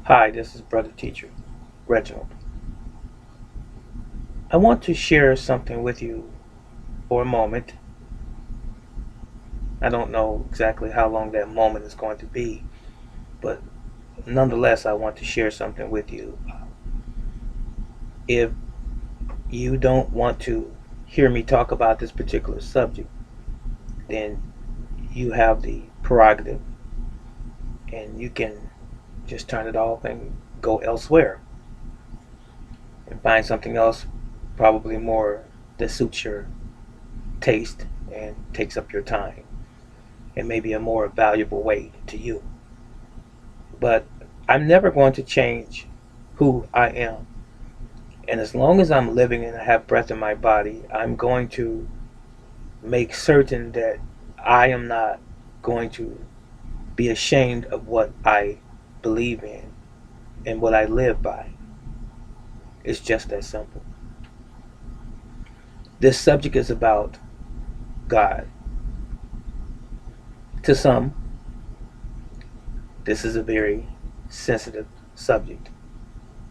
Hi, this is Brother Teacher Reginald. I want to share something with you for a moment. I don't know exactly how long that moment is going to be, but nonetheless, I want to share something with you. If you don't want to hear me talk about this particular subject, then you have the prerogative and you can just turn it off and go elsewhere and find something else, probably more that suits your taste and takes up your time. And maybe a more valuable way to you. But I'm never going to change who I am. And as long as I'm living and I have breath in my body, I'm going to make certain that I am not going to be ashamed of what I believe in and what I live by. It's just that simple. This subject is about God. To some, this is a very sensitive subject.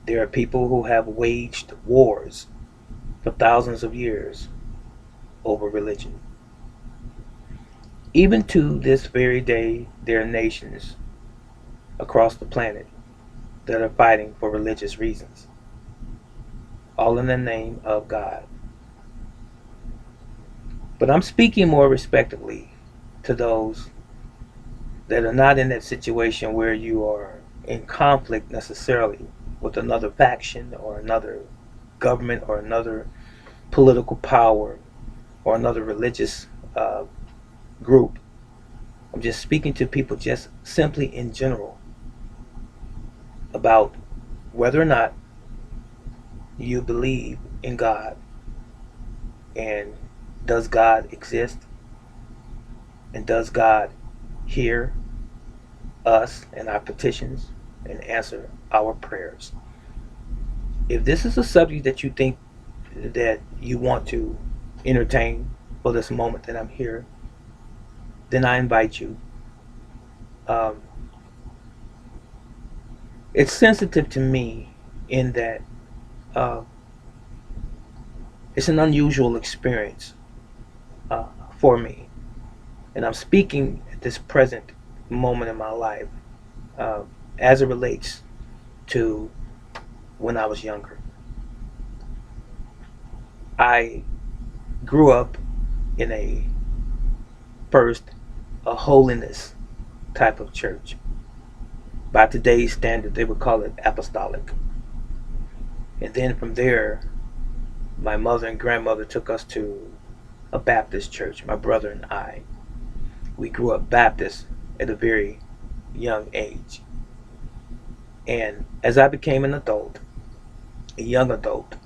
There are people who have waged wars for thousands of years over religion. Even to this very day, there are nations across the planet that are fighting for religious reasons, all in the name of God. But I'm speaking more respectively to those that are not in that situation where you are in conflict necessarily with another faction or another government or another political power or another religious uh, group. I'm just speaking to people just simply in general about whether or not you believe in God and does God exist and does God hear us and our petitions and answer our prayers. If this is a subject that you think that you want to entertain for this moment that I'm here, then I invite you. Um, it's sensitive to me in that uh, it's an unusual experience uh, for me. And I'm speaking at this present moment in my life uh, as it relates to when I was younger. I grew up in first, a holiness type of church. By today's standard, they would call it apostolic. And then from there, my mother and grandmother took us to a Baptist church, my brother and I. We grew up Baptist at a very young age. And as I became an adult, a young adult,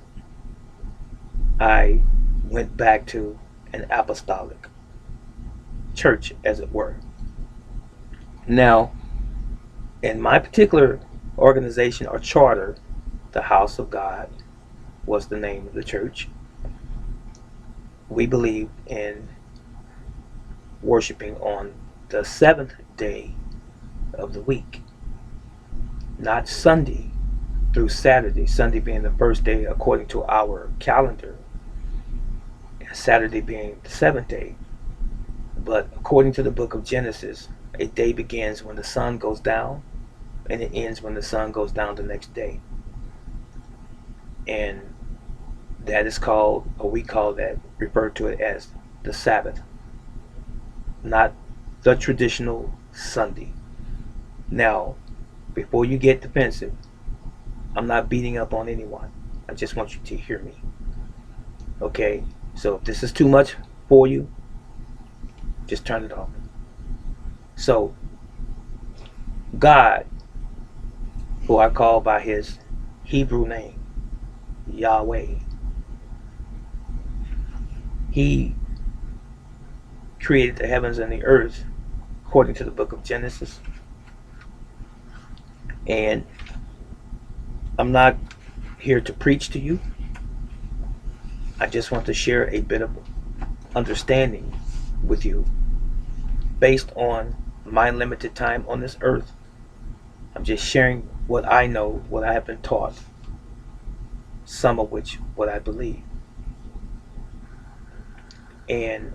I went back to an apostolic church, as it were. Now, in my particular organization or charter, the House of God was the name of the church. We believed in worshiping on the seventh day of the week, not Sunday through Saturday, Sunday being the first day according to our calendar, and Saturday being the seventh day. But according to the book of Genesis, a day begins when the sun goes down and it ends when the sun goes down the next day. And that is called, or we call that, refer to it as the Sabbath, not the traditional Sunday. Now, before you get defensive, I'm not beating up on anyone. I just want you to hear me. Okay? So if this is too much for you, just turn it off. So, God, who I call by his Hebrew name, Yahweh, he created the heavens and the earth according to the book of Genesis. And I'm not here to preach to you. I just want to share a bit of understanding with you based on my limited time on this earth. I'm just sharing what I know, what I have been taught, some of which what I believe. And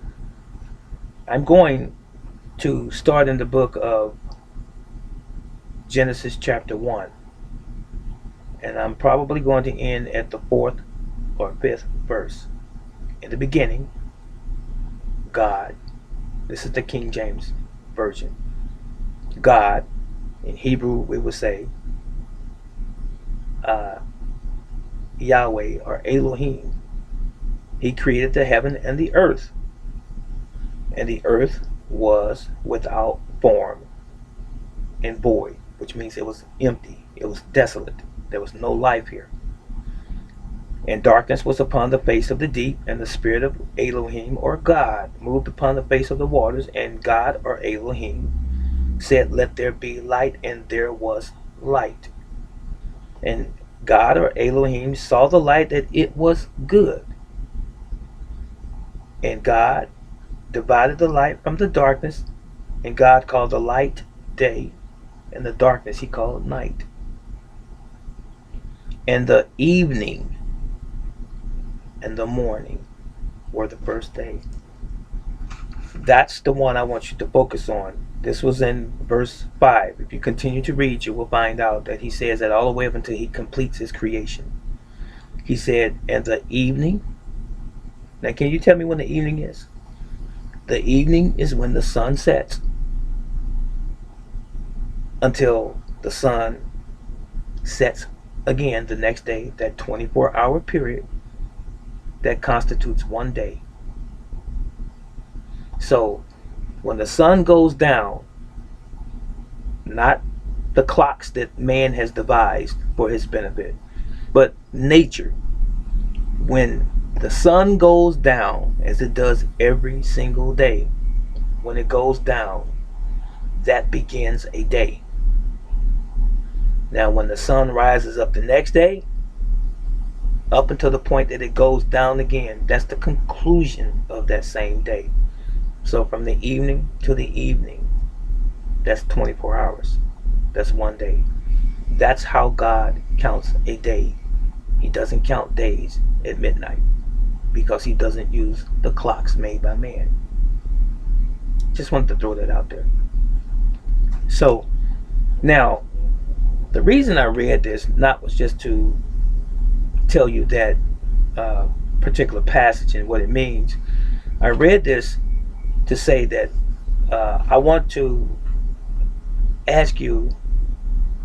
I'm going to start in the book of Genesis chapter 1. And I'm probably going to end at the 4th or 5th verse. In the beginning, God, this is the King James Version. God, in Hebrew we would say uh, Yahweh or Elohim. He created the heaven and the earth. And the earth was without form and void, which means it was empty. It was desolate. There was no life here. And darkness was upon the face of the deep, and the spirit of Elohim or God moved upon the face of the waters. And God or Elohim said, "Let there be light," and there was light. And God or Elohim saw the light that it was good. And God divided the light from the darkness, and God called the light day, and the darkness he called night. And the evening and the morning were the first day. That's the one I want you to focus on. This was in verse 5. If you continue to read, you will find out that he says that all the way up until he completes his creation. He said, and the evening. Now, can you tell me when the evening is? The evening is when the sun sets until the sun sets again the next day, that 24-hour period that constitutes one day. So when the sun goes down, not the clocks that man has devised for his benefit, but nature, when the sun goes down, as it does every single day, when it goes down, that begins a day. Now when the sun rises up the next day, up until the point that it goes down again, that's the conclusion of that same day. So from the evening to the evening, that's 24 hours. That's one day. That's how God counts a day. He doesn't count days at midnight because he doesn't use the clocks made by man. Just wanted to throw that out there. So now, the reason I read this not was just to tell you that particular passage and what it means. I read this to say that I want to ask you,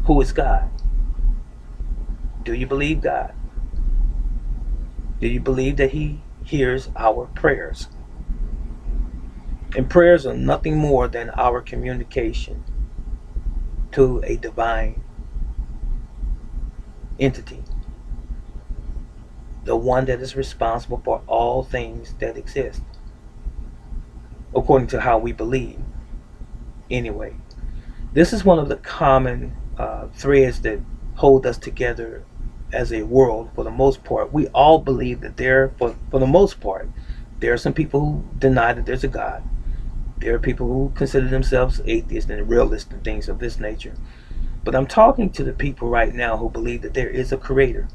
who is God? Do you believe God? Do you believe that he hears our prayers? And prayers are nothing more than our communication to a divine entity, the one that is responsible for all things that exist, according to how we believe. Anyway, this is one of the common threads that hold us together as a world. For the most part, we all believe that for the most part, there are some people who deny that there's a God. There are people who consider themselves atheists and realists and things of this nature. But I'm talking to the people right now who believe that there is a creator.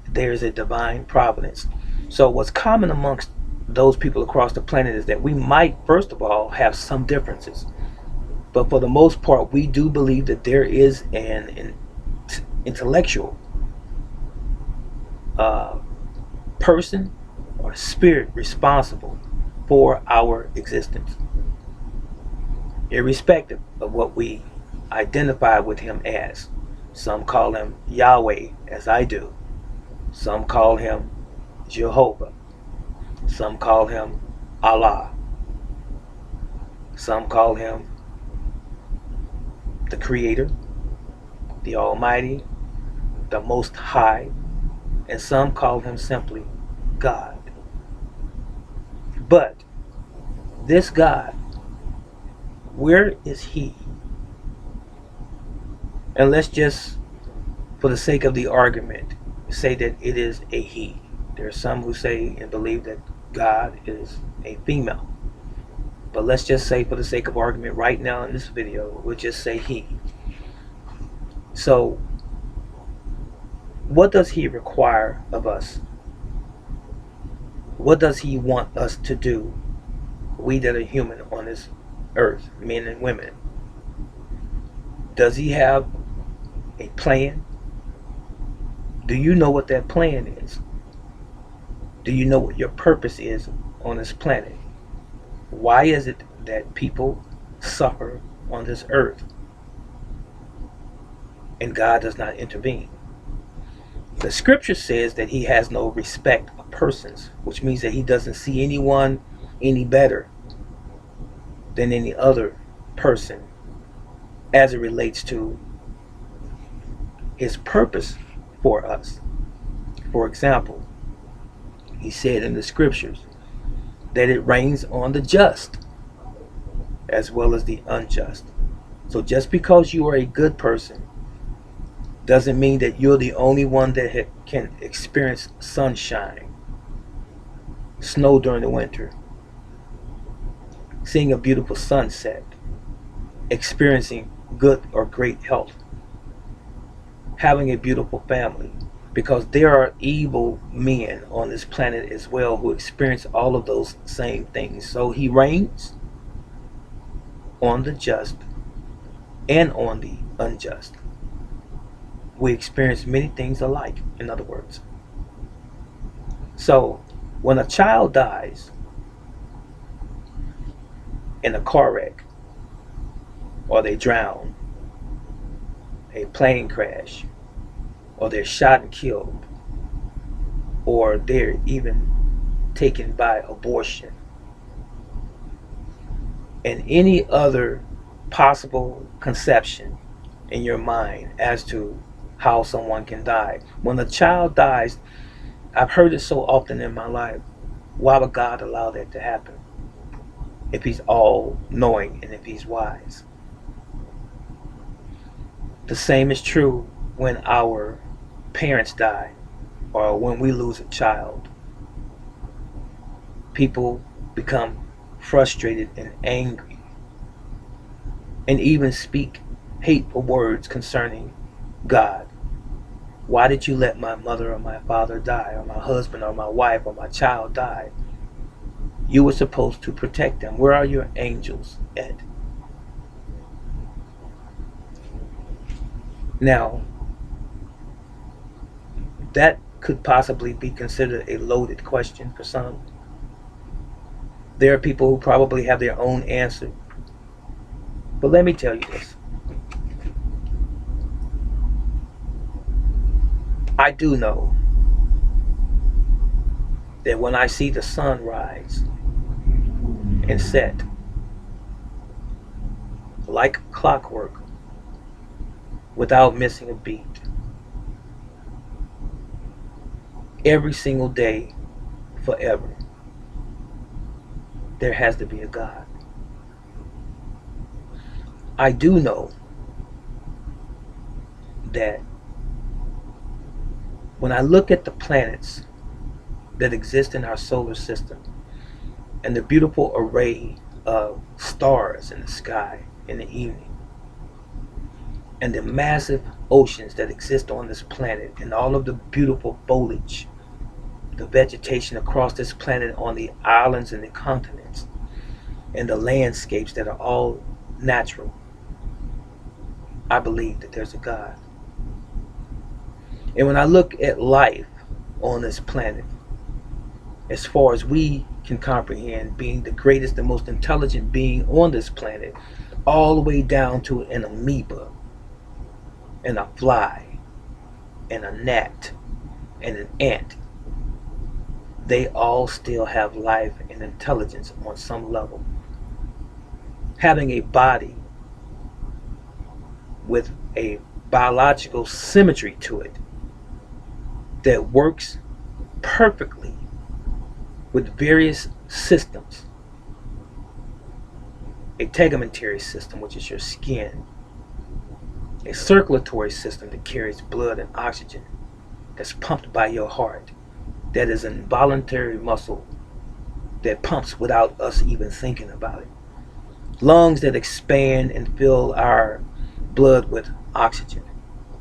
There is a divine providence. So what's common amongst those people across the planet is that we might, first of all, have some differences. But for the most part, we do believe that there is an intellectual person or spirit responsible for our existence, irrespective of what we identify with him as. Some call him Yahweh, as I do. Some call him Jehovah. Some call him Allah. Some call him the Creator, the Almighty, the Most High, and some call him simply God. But this God, where is he? And let's just, for the sake of the argument, say that it is a he. There are some who say and believe that God is a female. But let's just say, for the sake of argument right now in this video, we'll just say he. So, what does he require of us? What does he want us to do, we that are human on this earth, men and women? Does he have a plan? Do you know what that plan is? Do you know what your purpose is on this planet? Why is it that people suffer on this earth and God does not intervene? The scripture says that he has no respect of persons, which means that he doesn't see anyone any better than any other person as it relates to his purpose for us. For example, he said in the scriptures that it rains on the just as well as the unjust. So just because you are a good person doesn't mean that you're the only one that can experience sunshine, snow during the winter, seeing a beautiful sunset, experiencing good or great health, having a beautiful family. Because there are evil men on this planet as well who experience all of those same things. So he reigns on the just and on the unjust. We experience many things alike, in other words. So when a child dies in a car wreck, or they drown, a plane crash, or they're shot and killed, or they're even taken by abortion, and any other possible conception in your mind as to how someone can die. When a child dies, I've heard it so often in my life, why would God allow that to happen if he's all knowing and if he's wise? The same is true when our parents die or when we lose a child. People become frustrated and angry and even speak hateful words concerning God. Why did you let my mother or my father die, or my husband or my wife or my child die? You were supposed to protect them. Where are your angels at? Now, that could possibly be considered a loaded question for some. There are people who probably have their own answer. But let me tell you this. I do know that when I see the sun rise and set like clockwork without missing a beat, every single day, forever, there has to be a God. I do know that when I look at the planets that exist in our solar system and the beautiful array of stars in the sky in the evening and the massive oceans that exist on this planet and all of the beautiful foliage, the vegetation across this planet on the islands and the continents and the landscapes that are all natural, I believe that there's a God. And when I look at life on this planet, as far as we can comprehend, being the greatest and most intelligent being on this planet, all the way down to an amoeba and a fly and a gnat and an ant, they all still have life and intelligence on some level. Having a body with a biological symmetry to it that works perfectly with various systems. A tegumentary system, which is your skin. A circulatory system that carries blood and oxygen that's pumped by your heart. That is an involuntary muscle that pumps without us even thinking about it. Lungs that expand and fill our blood with oxygen.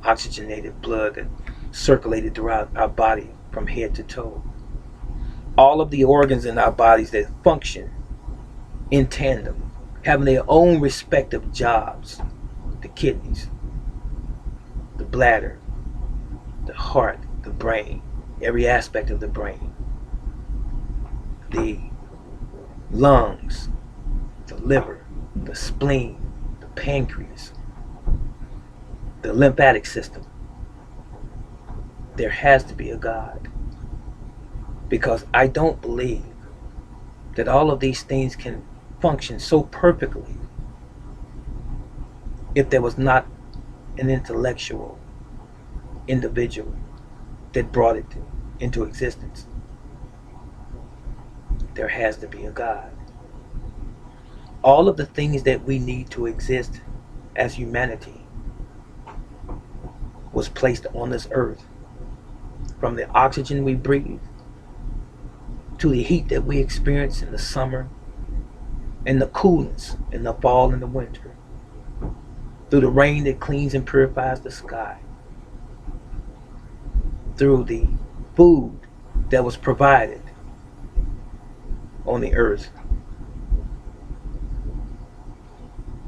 oxygenated blood that circulated throughout our body from head to toe. All of the organs in our bodies that function in tandem, having their own respective jobs. The kidneys, the bladder, the heart, the brain, every aspect of the brain, the lungs, the liver, the spleen, the pancreas, the lymphatic system. There has to be a God, because I don't believe that all of these things can function so perfectly if there was not an intellectual individual that brought it into existence. There has to be a God. All of the things that we need to exist as humanity was placed on this earth, from the oxygen we breathe to the heat that we experience in the summer and the coolness in the fall and the winter, through the rain that cleans and purifies the sky, through the food that was provided on the earth,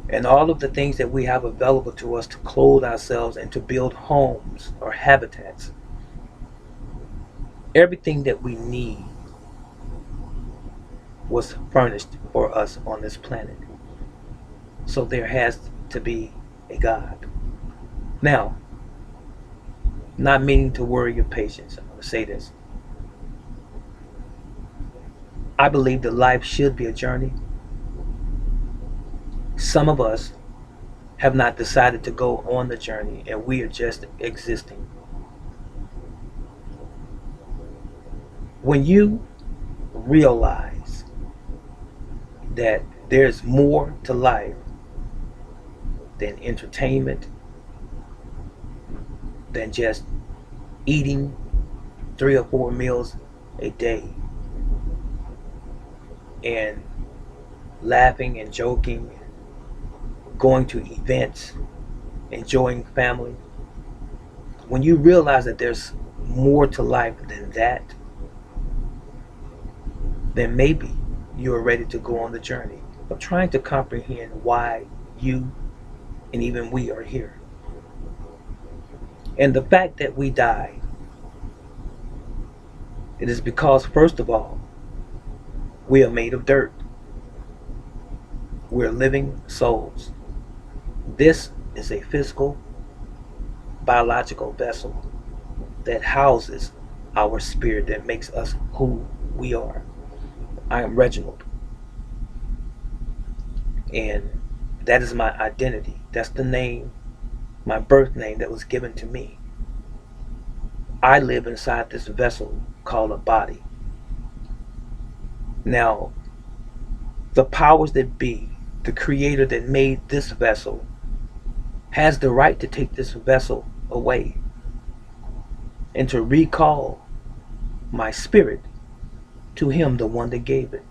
and all of the things that we have available to us to clothe ourselves and to build homes or habitats. Everything that we need was furnished for us on this planet. So there has to be a God. Now, not meaning to worry your patience, I'm going to say this. I believe that life should be a journey. Some of us have not decided to go on the journey, and we are just existing. When you realize that there's more to life than entertainment, than just eating 3 or 4 meals a day and laughing and joking, going to events, enjoying family. When you realize that there's more to life than that, then maybe you are ready to go on the journey of trying to comprehend why you and even we are here. And the fact that we die, it is because, first of all, we are made of dirt. We're living souls. This is a physical, biological vessel that houses our spirit, that makes us who we are. I am Reginald, and that is my identity. That's the name, my birth name that was given to me. I live inside this vessel called a body. Now, the powers that be, the creator that made this vessel, has the right to take this vessel away and to recall my spirit to him, the one that gave it.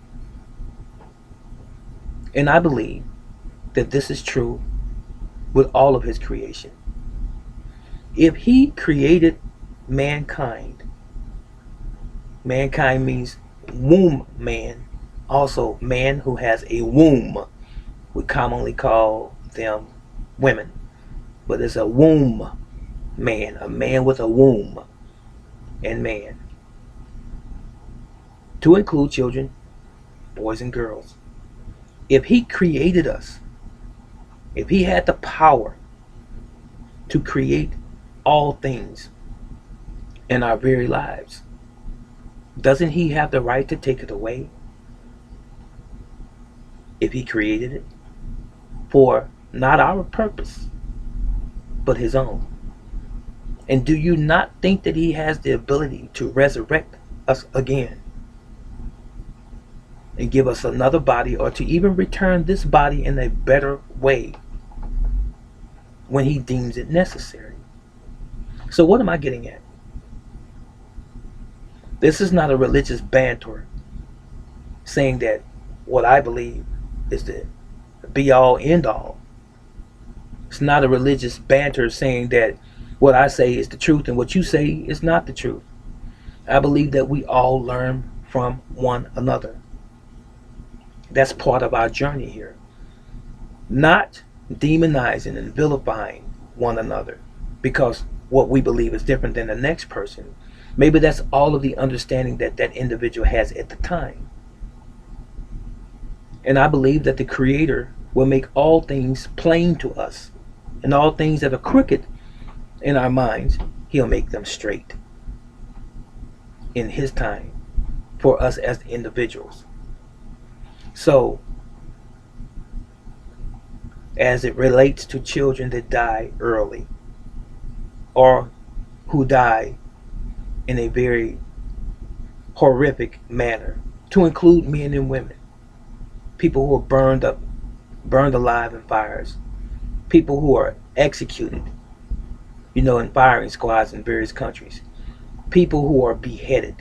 And I believe that this is true with all of his creation. If he created mankind, mankind means womb man, also man who has a womb. We commonly call them women, but it's a womb man, a man with a womb, and man, to include children, boys and girls. If he created us, if he had the power to create all things in our very lives, doesn't he have the right to take it away if he created it for not our purpose, but his own? And do you not think that he has the ability to resurrect us again and give us another body, or to even return this body in a better way when he deems it necessary? So what am I getting at? This is not a religious banter saying that what I believe is the be all end all. It's not a religious banter saying that what I say is the truth and what you say is not the truth. I believe that we all learn from one another. That's part of our journey here. Not demonizing and vilifying one another because what we believe is different than the next person. Maybe that's all of the understanding that that individual has at the time. And I believe that the Creator will make all things plain to us. And all things that are crooked in our minds, He'll make them straight in His time for us as individuals. So, as it relates to children that die early or who die in a very horrific manner, to include men and women, people who are burned alive in fires, people who are executed, in firing squads in various countries, people who are beheaded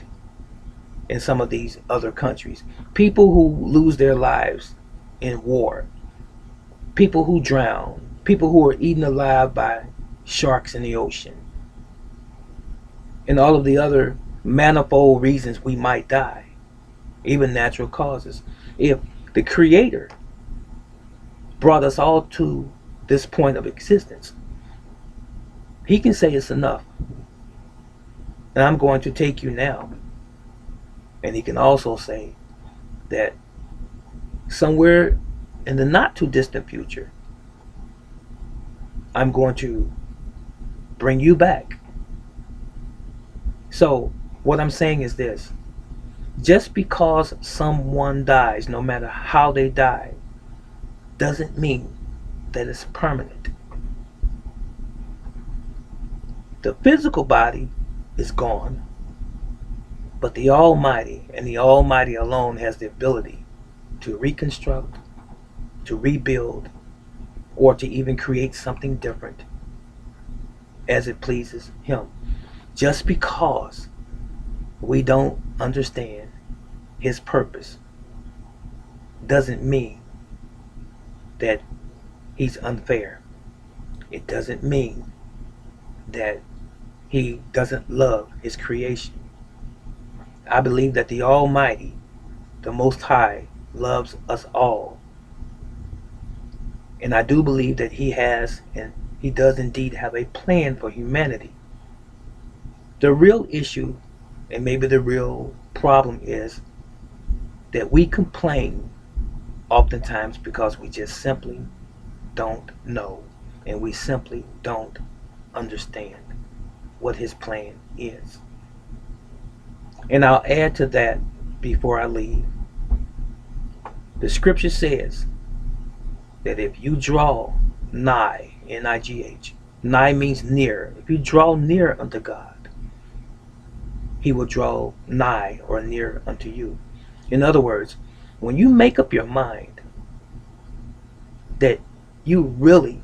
in some of these other countries, people who lose their lives in war, people who drown, people who are eaten alive by sharks in the ocean, and all of the other manifold reasons we might die, even natural causes. If the Creator brought us all to this point of existence, He can say it's enough. And I'm going to take you now. And He can also say that somewhere in the not too distant future, I'm going to bring you back. So, what I'm saying is this: just because someone dies, no matter how they die, doesn't mean that it's permanent. The physical body is gone, but the Almighty and the Almighty alone has the ability to reconstruct, to rebuild, or to even create something different as it pleases Him. Just because we don't understand His purpose doesn't mean that He's unfair. It doesn't mean that He doesn't love His creation. I believe that the Almighty, the Most High, loves us all. And I do believe that He has, and He does indeed have a plan for humanity. The real issue, and maybe the real problem, is that we complain oftentimes because we just simply don't know, and we simply don't understand what His plan is. And I'll add to that before I leave. The scripture says that if you draw nigh, N-I-G-H, nigh means near. If you draw near unto God, He will draw nigh or near unto you. In other words, when you make up your mind that you really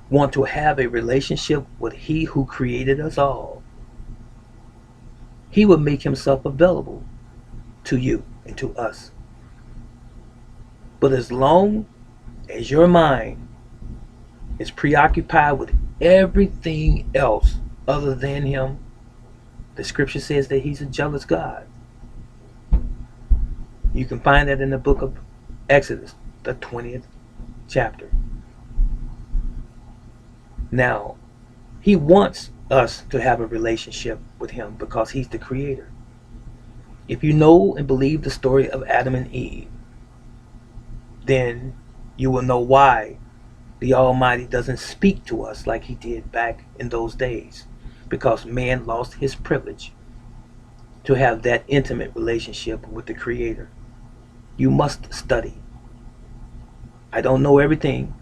want to have a relationship with He who created us all, He will make Himself available to you and to us. But as long as your mind is preoccupied with everything else other than Him, the scripture says that He's a jealous God. You can find that in the book of Exodus, the 20th chapter. Now, He wants us to have a relationship with Him because He's the Creator. If you know and believe the story of Adam and Eve, then you will know why the Almighty doesn't speak to us like He did back in those days. Because man lost his privilege to have that intimate relationship with the Creator. You must study. I don't know everything.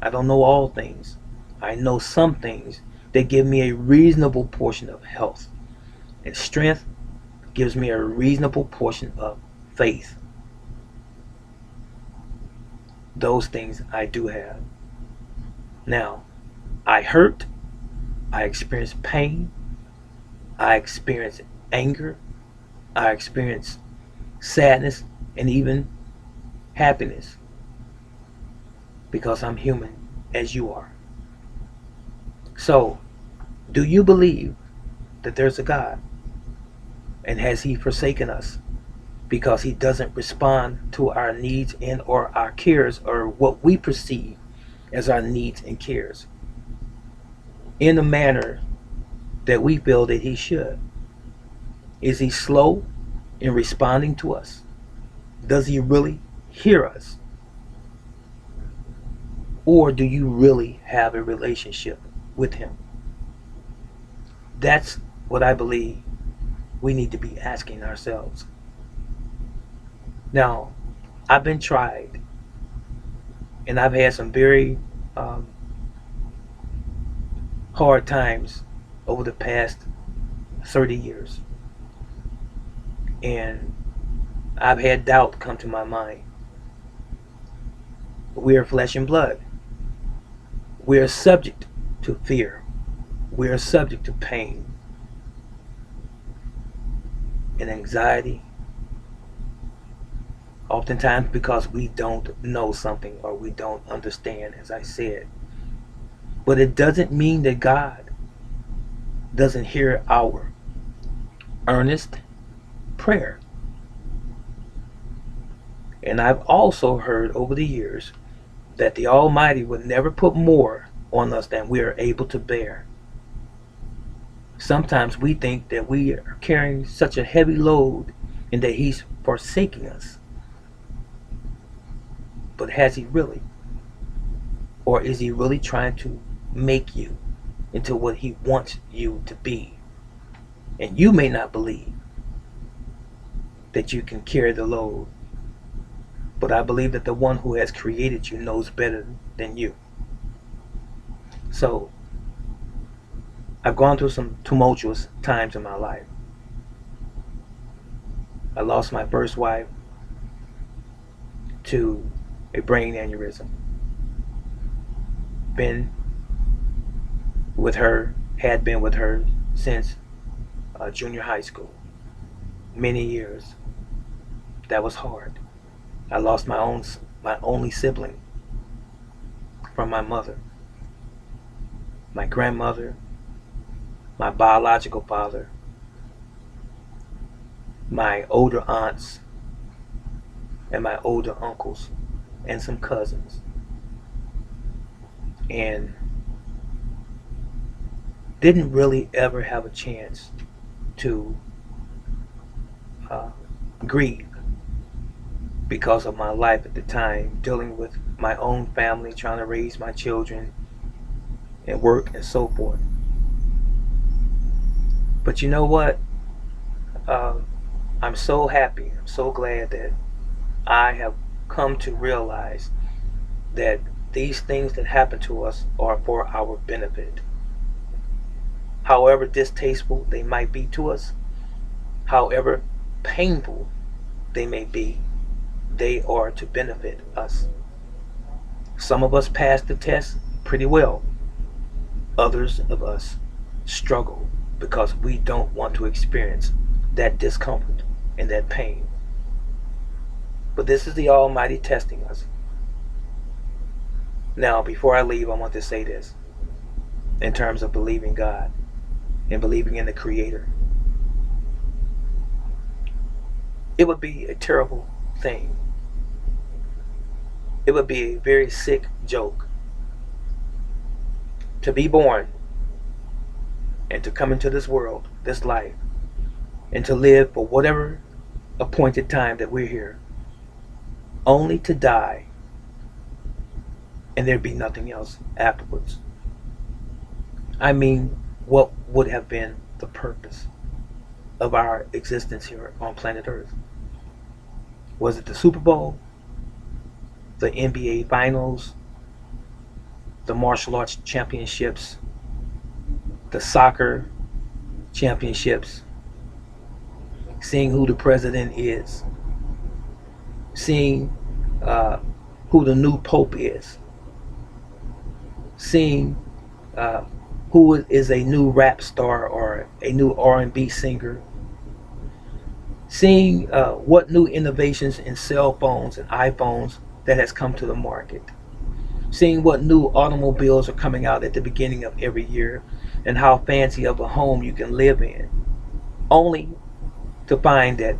I don't know all things. I know some things that give me a reasonable portion of health. And strength gives me a reasonable portion of faith. Those things I do have. Now, I hurt. I experience pain. I experience anger. I experience sadness and even happiness. Because I'm human as you are. So, Do you believe that there's a God? And has he forsaken us because he doesn't respond to our needs and or our cares, or what we perceive as our needs and cares, in the manner that we feel that he should? Is he slow in responding to us? Does he really hear us? Or do you really have a relationship with him? That's what I believe we need to be asking ourselves. Now, I've been tried, and I've had some very um, hard times over the past 30 years. And I've had doubt come to my mind. We are flesh and blood. We are subject to fear. We are subject to pain and anxiety, oftentimes because we don't know something or we don't understand, as I said. But it doesn't mean that God doesn't hear our earnest prayer. And I've also heard over the years that the Almighty would never put more on us than we are able to bear. Sometimes we think that we are carrying such a heavy load and that He's forsaking us. But has He really? Or is He really trying to make you into what He wants you to be? And you may not believe that you can carry the load, but I believe that the one who has created you knows better than you. So, I've gone through some tumultuous times in my life. I lost my first wife to a brain aneurysm. Been with her, had been with her since junior high school. Many years. That was hard. I lost my only sibling from my mother, my grandmother, my biological father, my older aunts, and my older uncles, and some cousins. And didn't really ever have a chance to uh, grieve because of my life at the time, dealing with my own family, trying to raise my children and work and so forth. But you know what? Uh, I'm so happy, I'm so glad that I have come to realize that these things that happen to us are for our benefit. However distasteful they might be to us, however painful they may be, they are to benefit us. Some of us pass the test pretty well. Others of us struggle because we don't want to experience that discomfort and that pain. But this is the Almighty testing us. Now, before I leave, I want to say this in terms of believing God and believing in the Creator. It would be a terrible thing. It would be a very sick joke to be born and to come into this world, this life, and to live for whatever appointed time that we're here, only to die and there'd be nothing else afterwards. I mean, what would have been the purpose of our existence here on planet Earth? Was it the Super Bowl, the NBA Finals, the martial arts championships, the soccer championships, seeing who the president is, seeing who the new pope is, seeing who is a new rap star or a new R&B singer, seeing what new innovations in cell phones and iPhones that has come to the market, seeing what new automobiles are coming out at the beginning of every year, and how fancy of a home you can live in, only to find that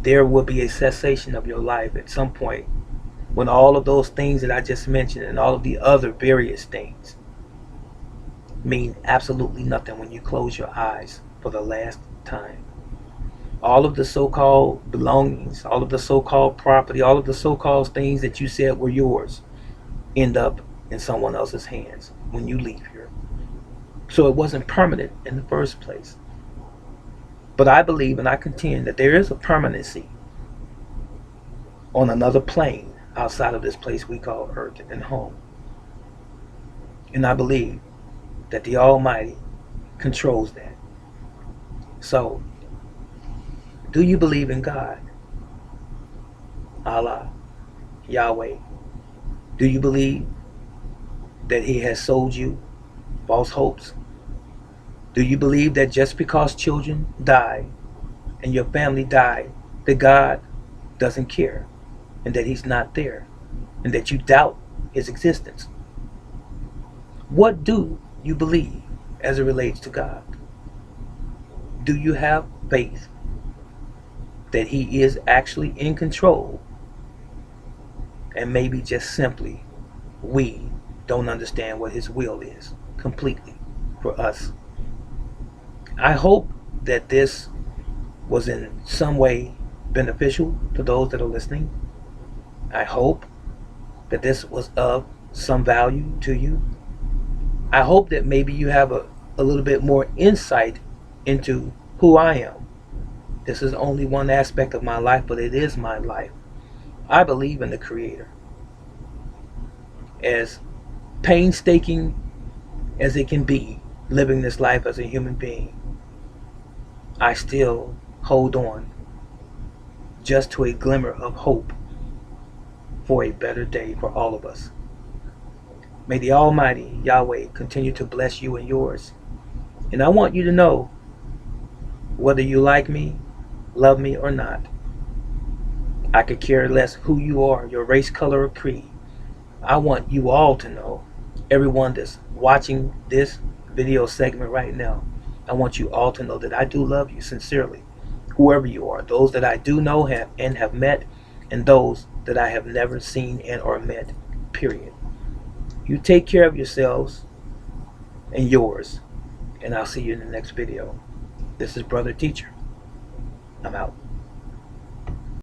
there will be a cessation of your life at some point when all of those things that I just mentioned and all of the other various things mean absolutely nothing when you close your eyes for the last time. All of the so-called belongings, all of the so-called property, all of the so-called things that you said were yours end up in someone else's hands when you leave here. So it wasn't permanent in the first place. But I believe and I contend that there is a permanency on another plane outside of this place we call earth and home. And I believe that the Almighty controls that. So, do you believe in God, Allah, Yahweh? Do you believe that He has sold you false hopes? Do you believe that just because children die and your family die, that God doesn't care and that He's not there and that you doubt His existence? What do you believe as it relates to God? Do you have faith that He is actually in control and maybe just simply we don't understand what His will is completely for us? I hope that this was in some way beneficial to those that are listening. I hope that this was of some value to you. I hope that maybe you have a little bit more insight into who I am. This is only one aspect of my life, but it is my life. I believe in the Creator. As painstaking as it can be living this life as a human being, I still hold on just to a glimmer of hope for a better day for all of us. May the Almighty Yahweh continue to bless you and yours. And I want you to know, whether you like me, love me, or not, I could care less who you are, your race, color, or creed. I want you all to know, everyone that's watching this video segment right now, I want you all to know that I do love you sincerely, whoever you are, those that I do know have met, and those that I have never seen and or met, period. You take care of yourselves and yours, and I'll see you in the next video. This is Brother Teacher. I'm out.